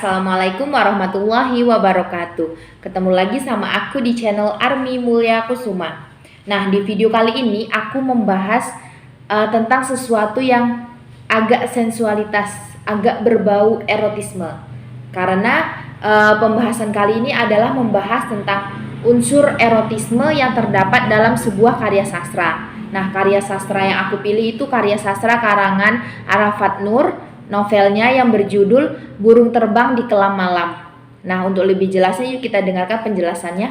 Assalamualaikum warahmatullahi wabarakatuh. Ketemu lagi sama aku di channel Army Mulya Kusuma. Nah, di video kali ini aku membahas tentang sesuatu yang agak sensualitas, agak berbau erotisme. Karena pembahasan kali ini adalah membahas tentang unsur erotisme yang terdapat dalam sebuah karya sastra. Nah, karya sastra yang aku pilih itu karya sastra karangan Arafat Nur. Novelnya yang berjudul Burung Terbang di Kelam Malam. Nah, untuk lebih jelasnya yuk kita dengarkan penjelasannya.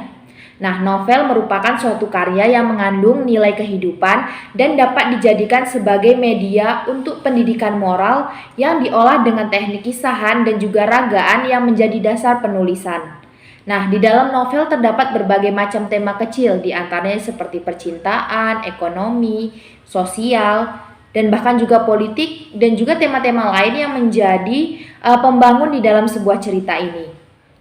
Nah, novel merupakan suatu karya yang mengandung nilai kehidupan dan dapat dijadikan sebagai media untuk pendidikan moral yang diolah dengan teknik kisahan dan juga ragaan yang menjadi dasar penulisan. Nah, di dalam novel terdapat berbagai macam tema kecil, di antaranya seperti percintaan, ekonomi, sosial, dan bahkan juga politik dan juga tema-tema lain yang menjadi pembangun di dalam sebuah cerita ini.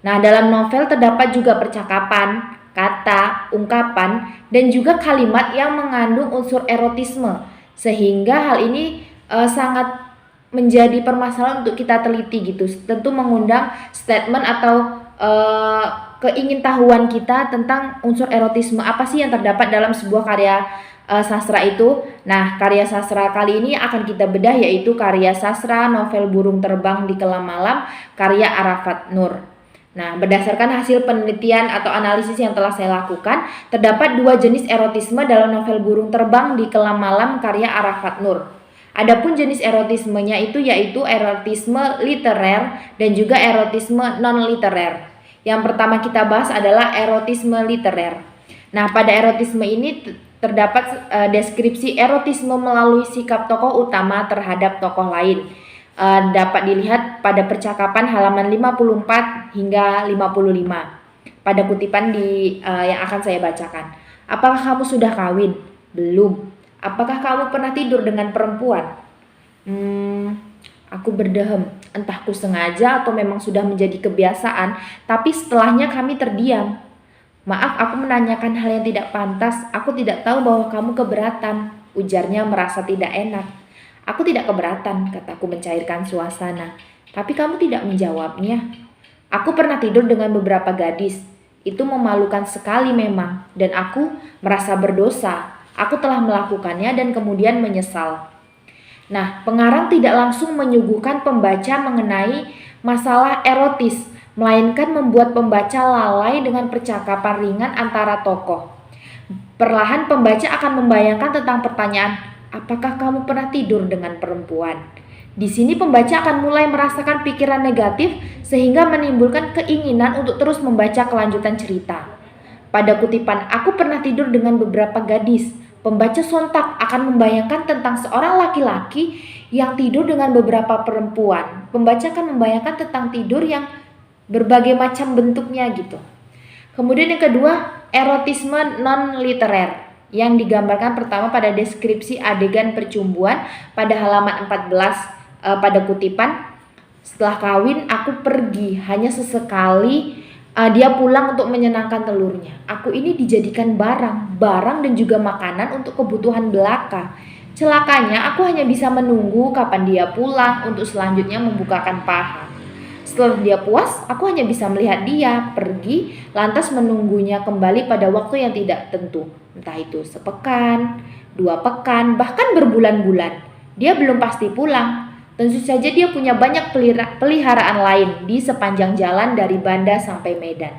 Nah, dalam novel terdapat juga percakapan, kata, ungkapan, dan juga kalimat yang mengandung unsur erotisme, sehingga hal ini sangat menjadi permasalahan untuk kita teliti gitu. Tentu mengundang statement atau keingintahuan kita tentang unsur erotisme apa sih yang terdapat dalam sebuah karya sastra itu. Nah, karya sastra kali ini akan kita bedah yaitu karya sastra novel Burung Terbang di Kelam Malam karya Arafat Nur. Nah, berdasarkan hasil penelitian atau analisis yang telah saya lakukan, terdapat dua jenis erotisme dalam novel Burung Terbang di Kelam Malam karya Arafat Nur. Adapun jenis erotismenya itu yaitu erotisme literer dan juga erotisme non-literer. Yang pertama kita bahas adalah erotisme literer. Nah, pada erotisme ini terdapat deskripsi erotisme melalui sikap tokoh utama terhadap tokoh lain. Dapat dilihat pada percakapan halaman 54 hingga 55. Pada kutipan yang akan saya bacakan. Apakah kamu sudah kawin? Belum. Apakah kamu pernah tidur dengan perempuan? Aku berdehem. Entah ku sengaja atau memang sudah menjadi kebiasaan, tapi setelahnya kami terdiam. Maaf, aku menanyakan hal yang tidak pantas. Aku tidak tahu bahwa kamu keberatan, ujarnya merasa tidak enak. Aku tidak keberatan, kataku mencairkan suasana. Tapi kamu tidak menjawabnya. Aku pernah tidur dengan beberapa gadis. Itu memalukan sekali memang, dan aku merasa berdosa. Aku telah melakukannya dan kemudian menyesal. Nah, pengarang tidak langsung menyuguhkan pembaca mengenai masalah erotis, melainkan membuat pembaca lalai dengan percakapan ringan antara tokoh. Perlahan pembaca akan membayangkan tentang pertanyaan, apakah kamu pernah tidur dengan perempuan? Di sini pembaca akan mulai merasakan pikiran negatif sehingga menimbulkan keinginan untuk terus membaca kelanjutan cerita. Pada kutipan, aku pernah tidur dengan beberapa gadis, pembaca sontak akan membayangkan tentang seorang laki-laki yang tidur dengan beberapa perempuan. Pembaca akan membayangkan tentang tidur yang berbagai macam bentuknya gitu. Kemudian yang kedua, erotisme non-literer yang digambarkan pertama pada deskripsi adegan percumbuan pada halaman 14 pada kutipan, setelah kawin aku pergi hanya sesekali dia pulang untuk menyenangkan telurnya. Aku ini dijadikan barang dan juga makanan untuk kebutuhan belaka. Celakanya aku hanya bisa menunggu kapan dia pulang untuk selanjutnya membukakan paha. Setelah dia puas, aku hanya bisa melihat dia pergi, lantas menunggunya kembali pada waktu yang tidak tentu. Entah itu sepekan, 2 pekan, bahkan berbulan-bulan. Dia belum pasti pulang. Tentu saja dia punya banyak peliharaan lain di sepanjang jalan dari Banda sampai Medan.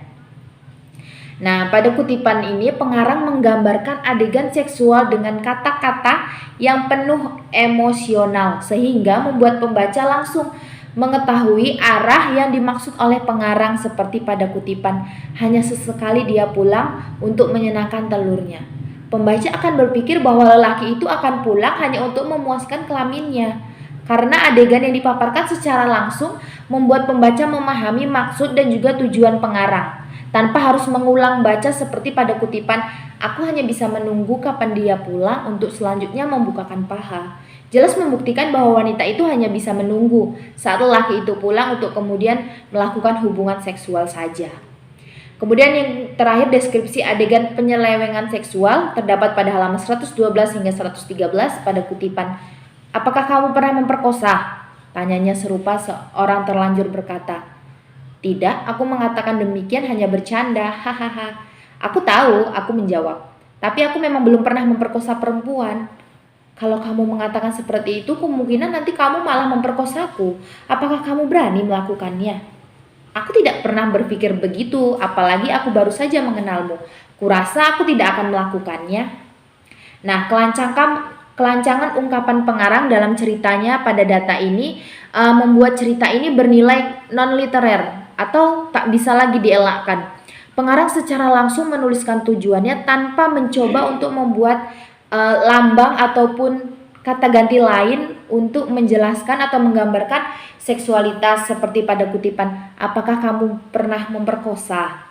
Nah, pada kutipan ini pengarang menggambarkan adegan seksual dengan kata-kata yang penuh emosional sehingga membuat pembaca langsung mengetahui arah yang dimaksud oleh pengarang seperti pada kutipan hanya sesekali dia pulang untuk menyenangkan telurnya. Pembaca akan berpikir bahwa lelaki itu akan pulang hanya untuk memuaskan kelaminnya. Karena adegan yang dipaparkan secara langsung membuat pembaca memahami maksud dan juga tujuan pengarang tanpa harus mengulang baca seperti pada kutipan aku hanya bisa menunggu kapan dia pulang untuk selanjutnya membukakan paha. Jelas membuktikan bahwa wanita itu hanya bisa menunggu saat lelaki itu pulang untuk kemudian melakukan hubungan seksual saja. Kemudian yang terakhir deskripsi adegan penyelewengan seksual terdapat pada halaman 112 hingga 113 pada kutipan, apakah kamu pernah memperkosa? Tanyanya serupa seorang terlanjur berkata, Tidak, aku mengatakan demikian hanya bercanda, hahaha. Aku tahu, aku menjawab. Tapi aku memang belum pernah memperkosa perempuan. Kalau kamu mengatakan seperti itu, kemungkinan nanti kamu malah memperkosaku. Apakah kamu berani melakukannya? Aku tidak pernah berpikir begitu, apalagi aku baru saja mengenalmu. Kurasa aku tidak akan melakukannya. Nah, kelancangan ungkapan pengarang dalam ceritanya pada data ini membuat cerita ini bernilai non-literer atau tak bisa lagi dielakkan. Pengarang secara langsung menuliskan tujuannya tanpa mencoba untuk membuat lambang ataupun kata ganti lain untuk menjelaskan atau menggambarkan seksualitas seperti pada kutipan, apakah kamu pernah memperkosa?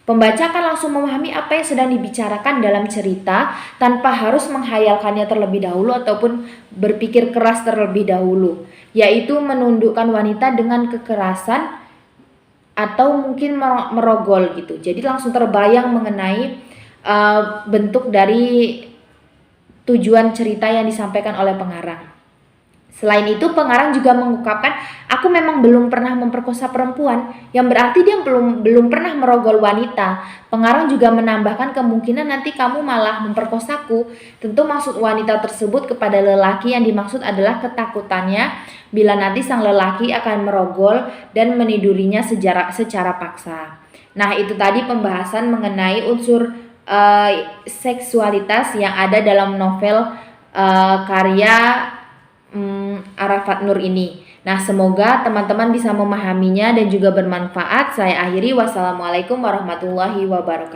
Pembaca akan langsung memahami apa yang sedang dibicarakan dalam cerita tanpa harus menghayalkannya terlebih dahulu ataupun berpikir keras terlebih dahulu, yaitu menundukkan wanita dengan kekerasan atau mungkin merogol gitu. Jadi langsung terbayang mengenai bentuk dari tujuan cerita yang disampaikan oleh pengarang. Selain itu, pengarang juga mengungkapkan, aku memang belum pernah memperkosa perempuan, yang berarti dia belum pernah merogol wanita. Pengarang juga menambahkan kemungkinan nanti kamu malah memperkosaku. Tentu maksud wanita tersebut kepada lelaki yang dimaksud adalah ketakutannya bila nanti sang lelaki akan merogol dan menidurinya secara paksa. Nah, itu tadi pembahasan mengenai unsur seksualitas yang ada dalam novel karya Arafat Nur ini. Nah, semoga teman-teman bisa memahaminya dan juga bermanfaat. Saya akhiri, wassalamualaikum warahmatullahi wabarakatuh.